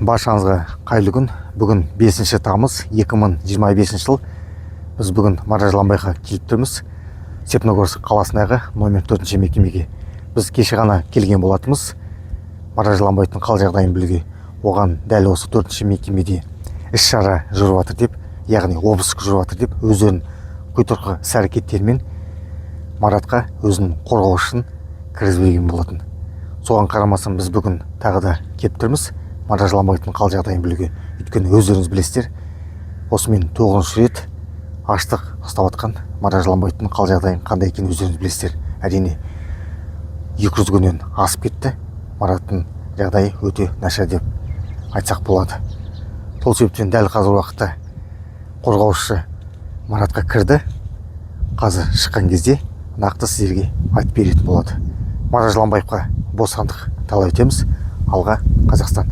Баршаңызға қайырлы күн. Бүгін 5 тамыз 2025 жыл. Біз бүгін Маражламбайға келіп тұрмыз. Степногорск қаласындағы номер 4 мекемеге. Біз кеше ғана келген болатымыз. Маражламбайдың қал жағдайын білуге. Оған дәл осы 4 мекемеде іс-шара жүріп жатыр деп, яғни обыск жүріп жатыр деп, өздерінің құйтырқы іс-әрекеттерімен Маратқа өзінің қорғаушысын кіргізбеген болатын. Соған қарамастан біз бүгін тағы да келіп тұрмыз. Маражламбайдың қал жағдайын білуге. Өйткені өздеріңіз білесіздер, осымен 9-шы рет аштық ұстап жатқан Маражламбайдың қал жағдайын қандай екенін өздеріңіз білесіздер. Әрине 200 күннен асып кетті. Мараттың жағдайы өте нашар деп айтсақ болады. Сол себептен дәл қазір уақытта қорғаушы Маратқа кірді. Қазір шыққан кезде нақты сіздерге айтып беретін болады. Маражламбайға бостандық талап етеміз. Алға Қазақстан.